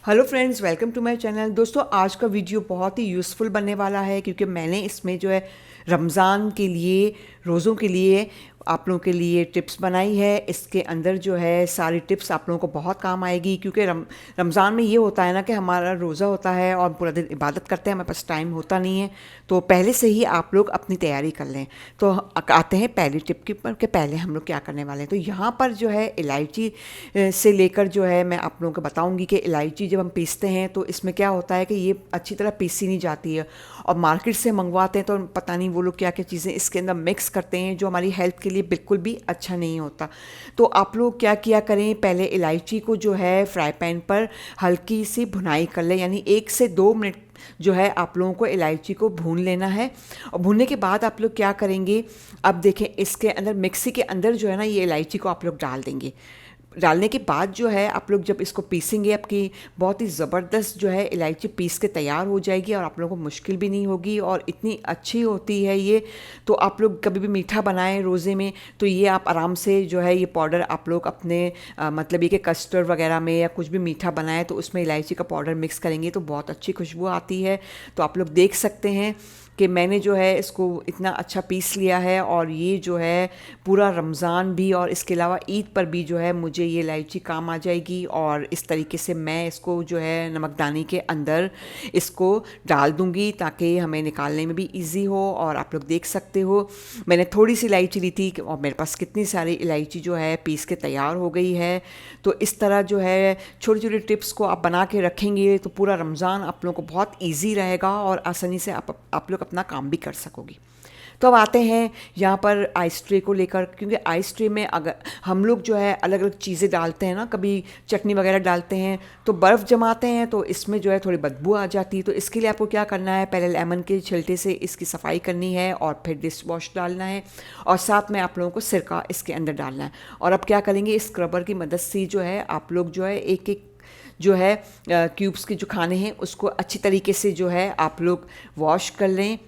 Hello friends, welcome to my channel. दोस्तों, आज का वीडियो बहुत ही यूज़फुल बनने वाला है क्योंकि मैंने इसमें जो है रमज़ान के लिए, रोज़ों के लिए आप लोगों के लिए टिप्स बनाई है। इसके अंदर जो है सारी टिप्स आप लोगों को बहुत काम आएगी क्योंकि रमज़ान में ये होता है ना कि हमारा रोज़ा होता है और पूरा दिन इबादत करते हैं, हमारे पास टाइम होता नहीं है, तो पहले से ही आप लोग अपनी तैयारी कर लें। तो आते हैं पहली टिप के पर कि पहले हम लोग क्या करने वाले हैं। तो यहाँ पर जो है इलायची से लेकर जो है मैं आप लोगों को बताऊंगी कि इलायची जब हम पीसते हैं तो इसमें क्या होता है कि ये अच्छी तरह पीसी नहीं जाती है, और मार्केट से मंगवाते हैं तो पता नहीं वो लोग क्या क्या चीज़ें इसके अंदर मिक्स करते हैं जो हमारी हेल्थ के लिए बिल्कुल भी अच्छा नहीं होता। तो आप लोग क्या किया करें, पहले इलायची को जो है फ्राई पैन पर हल्की सी भुनाई कर लें, यानी 1 से 2 मिनट जो है आप लोगों को इलायची को भून लेना है। और भूनने के बाद आप लोग क्या करेंगे, अब देखें इसके अंदर मिक्सी के अंदर जो है ना ये इलायची को आप लोग डाल देंगे। डालने के बाद जो है आप लोग जब इसको पीसेंगे, आपकी बहुत ही ज़बरदस्त जो है इलायची पीस के तैयार हो जाएगी और आप लोगों को मुश्किल भी नहीं होगी और इतनी अच्छी होती है ये। तो आप लोग कभी भी मीठा बनाएं रोज़े में तो ये आप आराम से जो है ये पाउडर आप लोग अपने मतलब ये कि कस्टर्ड वगैरह में या कुछ भी मीठा बनाएं तो उसमें इलायची का पाउडर मिक्स करेंगे तो बहुत अच्छी खुशबू आती है। तो आप लोग देख सकते हैं कि मैंने जो है इसको इतना अच्छा पीस लिया है, और ये जो है पूरा रमज़ान भी और इसके अलावा ईद पर भी जो है मुझे ये इलायची काम आ जाएगी। और इस तरीके से मैं इसको जो है नमकदानी के अंदर इसको डाल दूंगी ताकि हमें निकालने में भी इजी हो। और आप लोग देख सकते हो मैंने थोड़ी सी इलायची ली थी और मेरे पास कितनी सारी इलायची जो है पीस के तैयार हो गई है। तो इस तरह जो है छोटी छोटी टिप्स को आप बना के रखेंगे तो पूरा रमज़ान आप लोगों को बहुत ईजी रहेगा और आसानी से आप लोग अपना काम भी कर सकोगे। तो अब आते हैं यहाँ पर आइस ट्रे को लेकर, क्योंकि आइस ट्रे में अगर हम लोग जो है अलग अलग चीज़ें डालते हैं ना, कभी चटनी वगैरह डालते हैं तो बर्फ़ जमाते हैं तो इसमें जो है थोड़ी बदबू आ जाती है। तो इसके लिए आपको क्या करना है, पहले लेमन के छिलटे से इसकी सफाई करनी है और फिर डिश वॉश डालना है और साथ में आप लोगों को सिरका इसके अंदर डालना है। और अब क्या करेंगे, स्क्रबर की मदद से जो है आप लोग जो है एक एक जो है क्यूब्स के जो खाने हैं उसको अच्छी तरीके से जो है आप लोग वॉश कर लें,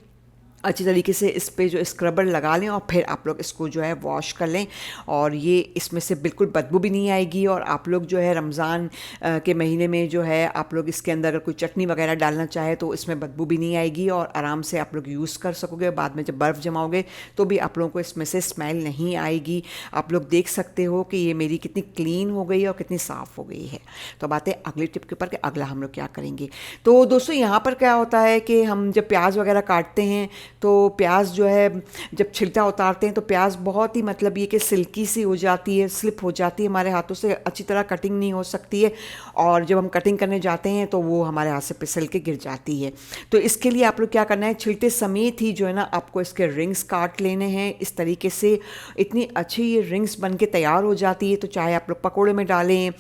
अच्छी तरीके से इस पे जो स्क्रबर लगा लें और फिर आप लोग इसको जो है वॉश कर लें। और ये इसमें से बिल्कुल बदबू भी नहीं आएगी। और आप लोग जो है रमज़ान के महीने में जो है आप लोग इसके अंदर अगर कोई चटनी वगैरह डालना चाहे तो इसमें बदबू भी नहीं आएगी और आराम से आप लोग यूज़ कर सकोगे। बाद में जब बर्फ़ जमाओगे तो भी आप लोगों को इसमें से स्मेल नहीं आएगी। आप लोग देख सकते हो कि ये मेरी कितनी क्लीन हो गई है और कितनी साफ़ हो गई है। तो अब आते हैं अगले टिप के ऊपर कि अगला हम लोग क्या करेंगे। तो दोस्तों यहाँ पर क्या होता है कि हम जब प्याज वगैरह काटते हैं तो प्याज जो है जब छिलका उतारते हैं तो प्याज बहुत ही मतलब ये कि सिल्की सी हो जाती है, स्लिप हो जाती है हमारे हाथों से, अच्छी तरह कटिंग नहीं हो सकती है। और जब हम कटिंग करने जाते हैं तो वो हमारे हाथ से फिसल के गिर जाती है। तो इसके लिए आप लोग क्या करना है, छिलटे समेत ही जो है ना आपको इसके रिंग्स काट लेने हैं इस तरीके से। इतनी अच्छी ये रिंग्स बन के तैयार हो जाती है। तो चाहे आप लोग पकौड़े में डालें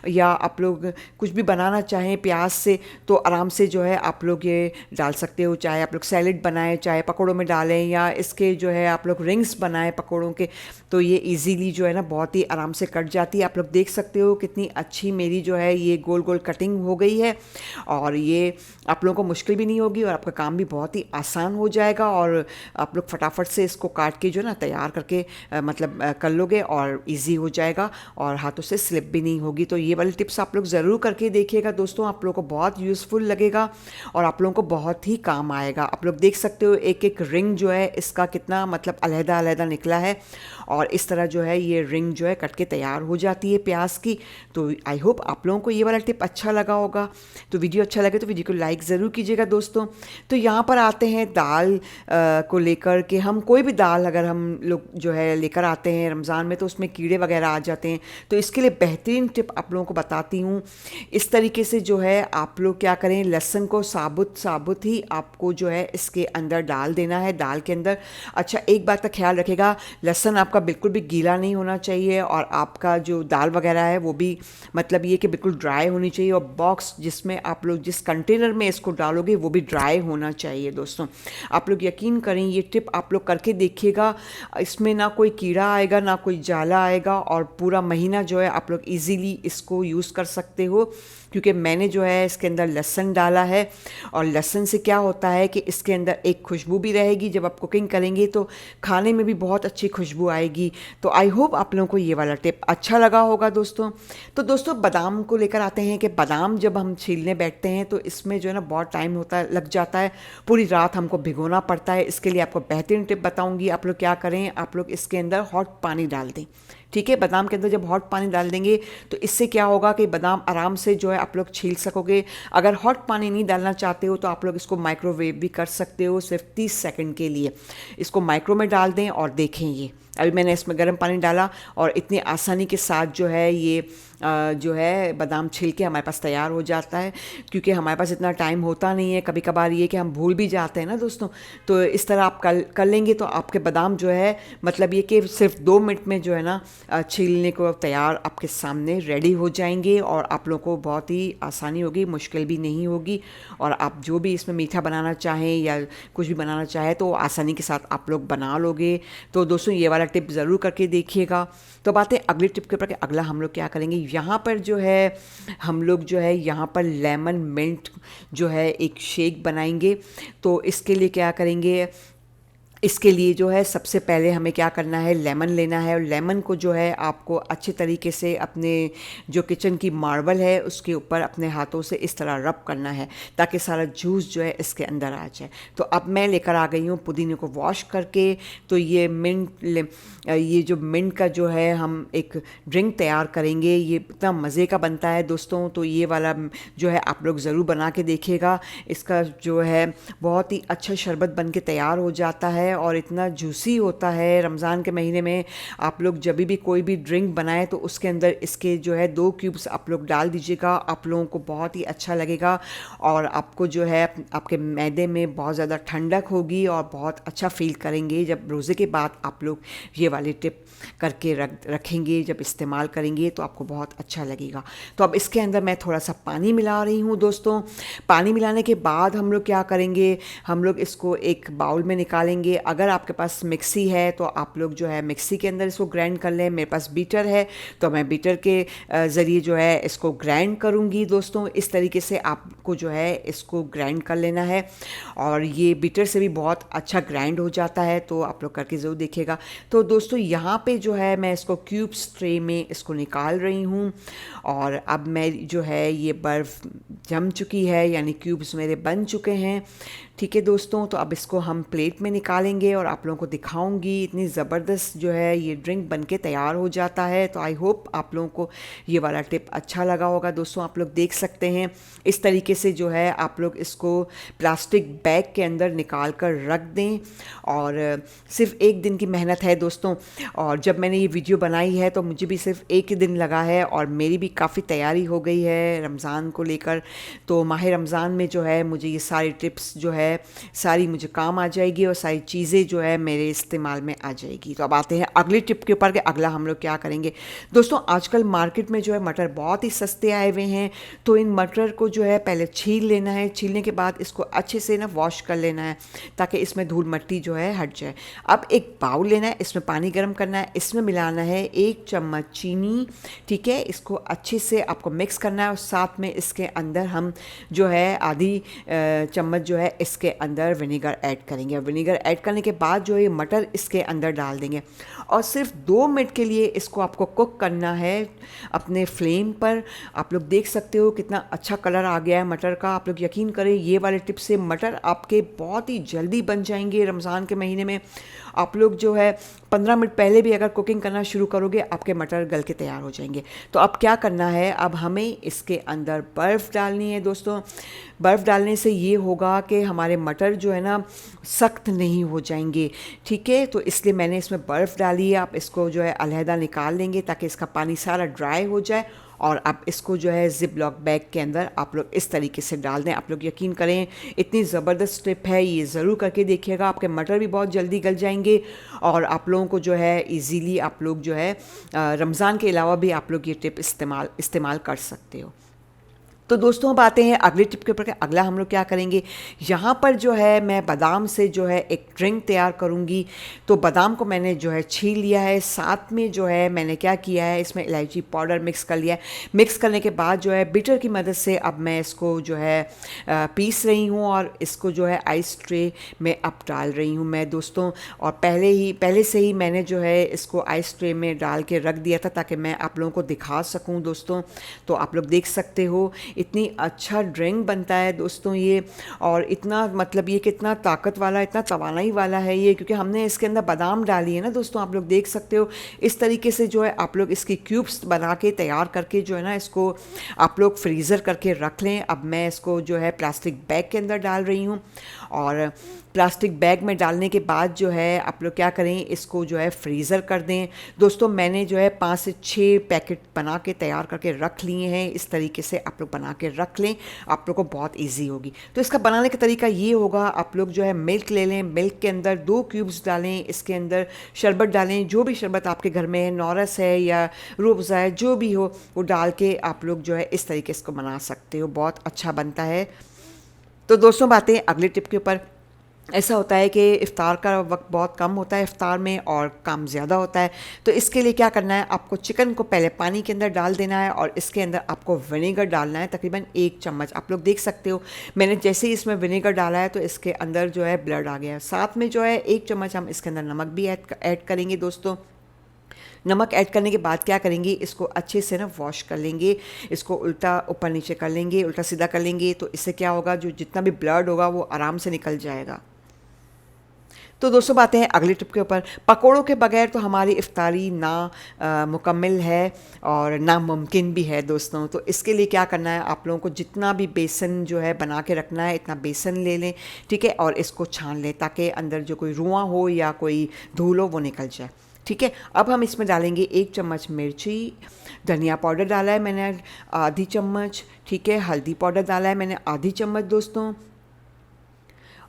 या आप लोग कुछ भी बनाना चाहें प्याज से तो आराम से जो है आप लोग ये डाल सकते हो। चाहे आप लोग सैलेड बनाएं, चाहे पकौड़ों में डालें या इसके जो है आप लोग रिंग्स बनाएं पकौड़ों के, तो ये इजीली जो है ना बहुत ही आराम से कट जाती है। आप लोग देख सकते हो कितनी अच्छी मेरी जो है ये गोल गोल कटिंग हो गई है और ये आप लोगों को मुश्किल भी नहीं होगी और आपका काम भी बहुत ही आसान हो जाएगा। और आप लोग फटाफट से इसको काट के जो है ना तैयार करके कर लोगे और ईजी हो जाएगा और हाथों से स्लिप भी नहीं होगी। तो ये वाली टिप्स आप लोग ज़रूर करके देखिएगा दोस्तों, आप लोगों को बहुत यूज़फुल लगेगा और आप लोगों को बहुत ही काम आएगा। आप लोग देख सकते हो एक एक रिंग जो है इसका कितना मतलब अलहदा अलहदा निकला है और इस तरह जो है ये रिंग जो है कट के तैयार हो जाती है प्याज की। तो आई होप आप लोगों को ये वाला टिप अच्छा लगा होगा। तो वीडियो अच्छा लगे तो वीडियो को लाइक ज़रूर कीजिएगा दोस्तों। तो यहाँ पर आते हैं दाल को लेकर कि हम कोई भी दाल अगर हम लोग जो है लेकर आते हैं रमज़ान में तो उसमें कीड़े वगैरह आ जाते हैं। तो इसके लिए बेहतरीन टिप आप लोगों को बताती हूँ। इस तरीके से जो है आप लोग क्या करें, लहसुन को साबुत साबुत ही आपको जो है इसके अंदर डाल देना है दाल के अंदर। अच्छा, एक बात का ख्याल रखेगा, लहसुन आपका बिल्कुल भी गीला नहीं होना चाहिए और आपका जो दाल वगैरह है वो भी मतलब ये कि बिल्कुल ड्राई होनी चाहिए। और बॉक्स जिसमें आप लोग जिस कंटेनर में इसको डालोगे वो भी ड्राई होना चाहिए दोस्तों। आप लोग यकीन करें ये टिप आप लोग करके देखिएगा, इसमें ना कोई कीड़ा आएगा ना कोई जाला आएगा और पूरा महीना जो है आप लोग ईजीली इसको यूज़ कर सकते हो। क्योंकि मैंने जो है इसके अंदर लहसुन डाला है, और लहसुन से क्या होता है कि इसके अंदर एक खुशबू भी रहेगी, जब आप कुकिंग करेंगे तो खाने में भी बहुत अच्छी खुशबू आएगी। तो आई होप आप लोगों को ये वाला टिप अच्छा लगा होगा दोस्तों। तो दोस्तों बादाम को लेकर आते हैं कि बादाम जब हम छीलने बैठते हैं तो इसमें जो है ना बहुत टाइम लग जाता है, पूरी रात हमको भिगोना पड़ता है। इसके लिए आपको बेहतरीन टिप बताऊंगी। आप लोग क्या करें, आप लोग इसके अंदर हॉट पानी डाल दें, ठीक है। बादाम के अंदर जब हॉट पानी डाल देंगे तो इससे क्या होगा कि बादाम आराम से जो है आप लोग छील सकोगे। अगर हॉट पानी नहीं डालना चाहते हो तो आप लोग इसको माइक्रोवेव भी कर सकते हो, सिर्फ 30 सेकंड के लिए इसको माइक्रो में डाल दें और देखें। ये अभी मैंने इसमें गर्म पानी डाला और इतनी आसानी के साथ जो है ये जो है बादाम छिल के हमारे पास तैयार हो जाता है, क्योंकि हमारे पास इतना टाइम होता नहीं है। कभी कभार ये कि हम भूल भी जाते हैं ना दोस्तों। तो इस तरह आप कर लेंगे तो आपके बादाम जो है मतलब ये कि सिर्फ 2 मिनट में जो है ना छीलने को तैयार आपके सामने रेडी हो जाएंगे, और आप लोगों को बहुत ही आसानी होगी, मुश्किल भी नहीं होगी। और आप जो भी इसमें मीठा बनाना चाहें या कुछ भी बनाना चाहें तो आसानी के साथ आप लोग बना लोगे। तो दोस्तों ये वाला टिप ज़रूर करके देखिएगा। तो बात है अगली टिप के ऊपर कि अगला हम लोग क्या करेंगे। यहाँ पर जो है हम लोग जो है यहाँ पर लेमन मिंट जो है एक शेक बनाएंगे। तो इसके लिए क्या करेंगे, इसके लिए जो है सबसे पहले हमें क्या करना है, लेमन लेना है। और लेमन को जो है आपको अच्छे तरीके से अपने जो किचन की मार्बल है उसके ऊपर अपने हाथों से इस तरह रब करना है ताकि सारा जूस जो है इसके अंदर आ जाए। तो अब मैं लेकर आ गई हूँ पुदीने को वॉश करके। तो ये जो मिंट का जो है हम एक ड्रिंक तैयार करेंगे, ये इतना मज़े का बनता है दोस्तों। तो ये वाला जो है आप लोग ज़रूर बना के देखिएगा। इसका जो है बहुत ही अच्छा शरबत बन के तैयार हो जाता है और इतना जूसी होता है। रमज़ान के महीने में आप लोग जब भी कोई भी ड्रिंक बनाएं तो उसके अंदर इसके जो है 2 क्यूब्स आप लोग डाल दीजिएगा। आप लोगों को बहुत ही अच्छा लगेगा और आपको जो है आपके मैदे में बहुत ज़्यादा ठंडक होगी और बहुत अच्छा फील करेंगे। जब रोज़े के बाद आप लोग ये वाली टिप करके रखेंगे, जब इस्तेमाल करेंगे तो आपको बहुत अच्छा लगेगा। तो अब इसके अंदर मैं थोड़ा सा पानी मिला रही हूँ दोस्तों। पानी मिलाने के बाद हम लोग क्या करेंगे, हम लोग इसको एक बाउल में निकालेंगे। अगर आपके पास मिक्सी है तो आप लोग जो है मिक्सी के अंदर इसको ग्राइंड कर लें। मेरे पास बीटर है तो मैं बीटर के ज़रिए जो है इसको ग्राइंड करूँगी दोस्तों। इस तरीके से आपको जो है इसको ग्राइंड कर लेना है और ये बीटर से भी बहुत अच्छा ग्राइंड हो जाता है। तो आप लोग करके ज़रूर देखिएगा। तो दोस्तों यहाँ पे जो है मैं इसको क्यूब्स ट्रे में इसको निकाल रही हूँ और अब मैं जो है ये बर्फ़ जम चुकी है, यानी क्यूब्स मेरे बन चुके हैं। ठीक है दोस्तों, तो अब इसको हम प्लेट में निकालेंगे और आप लोगों को दिखाऊंगी। इतनी ज़बरदस्त जो है ये ड्रिंक बनके तैयार हो जाता है। तो आई होप आप लोगों को ये वाला टिप अच्छा लगा होगा दोस्तों। आप लोग देख सकते हैं इस तरीके से जो है आप लोग इसको प्लास्टिक बैग के अंदर निकाल कर रख दें। और सिर्फ 1 दिन की मेहनत है दोस्तों। और जब मैंने ये वीडियो बनाई है तो मुझे भी सिर्फ 1 ही दिन लगा है और मेरी भी काफ़ी तैयारी हो गई है रमज़ान को लेकर। तो माह रमज़ान में जो है मुझे ये सारी टिप्स जो है सारी मुझे काम आ जाएगी और सारी चीज़ें जो है मेरे इस्तेमाल में आ जाएगी। तो अब आते हैं अगली टिप के ऊपर कि अगला हम लोग क्या करेंगे। दोस्तों आजकल मार्केट में जो है मटर बहुत ही सस्ते आए हुए हैं। तो इन मटर को जो है पहले छील लेना है। छीलने के बाद इसको अच्छे से ना वॉश कर लेना है ताकि इसमें धूल मिट्टी जो है हट जाए। अब एक बाउल लेना है, इसमें पानी गर्म करना है, इसमें मिलाना है 1 चम्मच चीनी। ठीक है, इसको अच्छे से आपको मिक्स करना है और साथ में इसके अंदर हम जो है आधी चम्मच जो है इसके अंदर विनेगर ऐड करेंगे। विनेगर ऐड करने के बाद जो है मटर इसके अंदर डाल देंगे और सिर्फ 2 मिनट के लिए इसको आपको कुक करना है अपने फ्लेम पर। आप लोग देख सकते हो कितना अच्छा कलर आ गया है मटर का। आप लोग यकीन करें ये वाले टिप से मटर आपके बहुत ही जल्दी बन जाएंगे। रमज़ान के महीने में आप लोग जो है 15 मिनट पहले भी अगर कुकिंग करना शुरू करोगे आपके मटर गल के तैयार हो जाएंगे। तो अब क्या करना है, अब हमें इसके अंदर बर्फ़ डालनी है दोस्तों। बर्फ़ डालने से ये होगा कि हमारे मटर जो है ना सख्त नहीं हो जाएंगे। ठीक है, तो इसलिए मैंने इसमें बर्फ़ डाली है। आप इसको जो है अलहदा निकाल लेंगे ताकि इसका पानी सारा ड्राई हो जाए और आप इसको जो है जिप लॉक बैग के अंदर आप लोग इस तरीके से डाल दें। आप लोग यकीन करें इतनी ज़बरदस्त टिप है, ये ज़रूर करके देखिएगा। आपके मटर भी बहुत जल्दी गल जाएंगे और आप लोगों को जो है इजीली आप लोग जो है रमज़ान के अलावा भी आप लोग ये टिप इस्तेमाल कर सकते हो। तो दोस्तों अब आते हैं अगले टिप के ऊपर। अगला हम लोग क्या करेंगे, यहाँ पर जो है मैं बादाम से जो है एक ड्रिंक तैयार करूँगी। तो बादाम को मैंने जो है छील लिया है, साथ में जो है मैंने क्या किया है, इसमें इलायची पाउडर मिक्स कर लिया है। मिक्स करने के बाद जो है बीटर की मदद से अब मैं इसको जो है पीस रही हूँ और इसको जो है आइस ट्रे में अब डाल रही हूँ मैं दोस्तों। और पहले से ही मैंने जो है इसको आइस ट्रे में डाल के रख दिया था ताकि मैं आप लोगों को दिखा सकूँ दोस्तों। तो आप लोग देख सकते हो इतनी अच्छा ड्रिंक बनता है दोस्तों ये, और इतना मतलब ये कितना ताकत वाला, इतना तवानाई वाला है ये, क्योंकि हमने इसके अंदर बादाम डाली है ना दोस्तों। आप लोग देख सकते हो इस तरीके से जो है आप लोग इसकी क्यूब्स बना के तैयार करके जो है ना इसको आप लोग फ्रीज़र करके रख लें। अब मैं इसको जो है प्लास्टिक बैग के अंदर डाल रही हूँ, और प्लास्टिक बैग में डालने के बाद जो है आप लोग क्या करें, इसको जो है फ्रीज़र कर दें दोस्तों। मैंने जो है 5 से 6 पैकेट बना के तैयार करके रख लिए हैं। इस तरीके से आप लोग बना के रख लें, आप लोग को बहुत इजी होगी। तो इसका बनाने का तरीका ये होगा, आप लोग जो है मिल्क ले लें, मिल्क के अंदर 2 क्यूब्स डालें, इसके अंदर शरबत डालें, जो भी शरबत आपके घर में है, नौरस है या रूह अफ़ज़ा है, जो भी हो वो डाल के आप लोग जो है इस तरीके से इसको बना सकते हो, बहुत अच्छा बनता है। तो दोस्तों बातें अगले टिप के ऊपर। ऐसा होता है कि इफ़्तार का वक्त बहुत कम होता है इफ़्तार में, और काम ज़्यादा होता है। तो इसके लिए क्या करना है, आपको चिकन को पहले पानी के अंदर डाल देना है और इसके अंदर आपको विनेगर डालना है, तकरीबन 1 चम्मच। आप लोग देख सकते हो मैंने जैसे ही इसमें विनेगर डाला है तो इसके अंदर जो है ब्लड आ गया है। साथ में जो है 1 चम्मच हम इसके अंदर नमक भी ऐड करेंगे दोस्तों। नमक ऐड करने के बाद क्या करेंगे, इसको अच्छे से ना वॉश कर लेंगे, इसको उल्टा ऊपर नीचे कर लेंगे, उल्टा सीधा कर लेंगे। तो इससे क्या होगा, जो जितना भी ब्लड होगा वो आराम से निकल जाएगा। तो दोस्तों बातें हैं अगले टिप के ऊपर। पकोड़ों के बगैर तो हमारी इफ्तारी ना मुकम्मल है और नामुमकिन भी है दोस्तों। तो इसके लिए क्या करना है, आप लोगों को जितना भी बेसन जो है बना के रखना है, इतना बेसन ले लें, ठीक है, और इसको छान लें ताकि अंदर जो कोई रुआं हो या कोई धूल हो वो निकल जाए, ठीक है। अब हम इसमें डालेंगे 1 चम्मच मिर्ची, धनिया पाउडर डाला है मैंने आधी चम्मच, ठीक है, हल्दी पाउडर डाला है मैंने आधी चम्मच दोस्तों।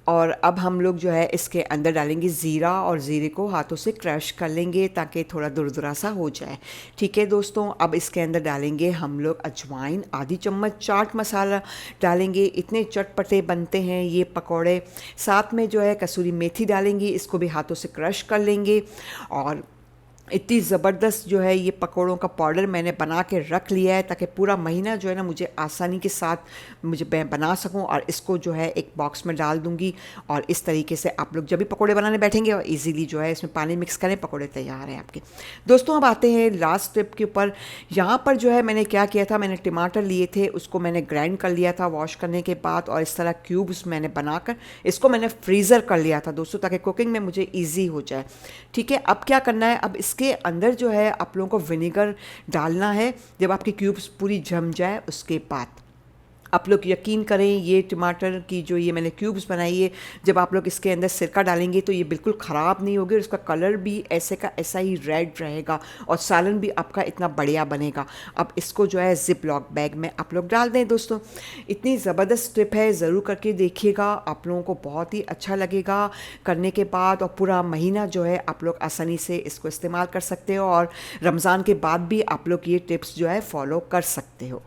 और अब हम लोग जो है इसके अंदर डालेंगे ज़ीरा, और ज़ीरे को हाथों से क्रश कर लेंगे ताकि थोड़ा दुरदुरा सा हो जाए, ठीक है दोस्तों। अब इसके अंदर डालेंगे हम लोग अजवाइन आधी चम्मच, चाट मसाला डालेंगे, इतने चटपटे बनते हैं ये पकौड़े। साथ में जो है कसूरी मेथी डालेंगे, इसको भी हाथों से क्रश कर लेंगे। और इतनी ज़बरदस्त जो है ये पकौड़ों का पाउडर मैंने बना के रख लिया है ताकि पूरा महीना जो है ना मुझे आसानी के साथ मुझे मैं बना सकूं। और इसको जो है एक बॉक्स में डाल दूंगी, और इस तरीके से आप लोग जब भी पकौड़े बनाने बैठेंगे और इजीली जो है इसमें पानी मिक्स करें, पकौड़े तैयार हैं आपके दोस्तों। अब आते हैं लास्ट स्टेप के ऊपर। यहाँ पर जो है मैंने क्या किया था, मैंने टमाटर लिए थे, उसको मैंने ग्राइंड कर लिया था वॉश करने के बाद, और इस तरह क्यूब्स मैंने बनाकर इसको मैंने फ्रीज़र कर लिया था दोस्तों ताकि कुकिंग में मुझे ईजी हो जाए, ठीक है। अब क्या करना है, अब इसके अंदर जो है आप लोगों को विनेगर डालना है। जब आपकी क्यूब्स पूरी जम जाए उसके बाद आप लोग यकीन करें, ये टमाटर की जो ये मैंने क्यूब्स बनाई है, जब आप लोग इसके अंदर सिरका डालेंगे तो ये बिल्कुल ख़राब नहीं होगी, और इसका कलर भी ऐसे का ऐसा ही रेड रहेगा, और सालन भी आपका इतना बढ़िया बनेगा। अब इसको जो है ज़िप लॉक बैग में आप लोग डाल दें दोस्तों। इतनी ज़बरदस्त टिप है, ज़रूर करके देखिएगा, आप लोगों को बहुत ही अच्छा लगेगा करने के बाद। और पूरा महीना जो है आप लोग आसानी से इसको इस्तेमाल कर सकते हो, और रमज़ान के बाद भी आप लोग ये टिप्स जो है फॉलो कर सकते हो।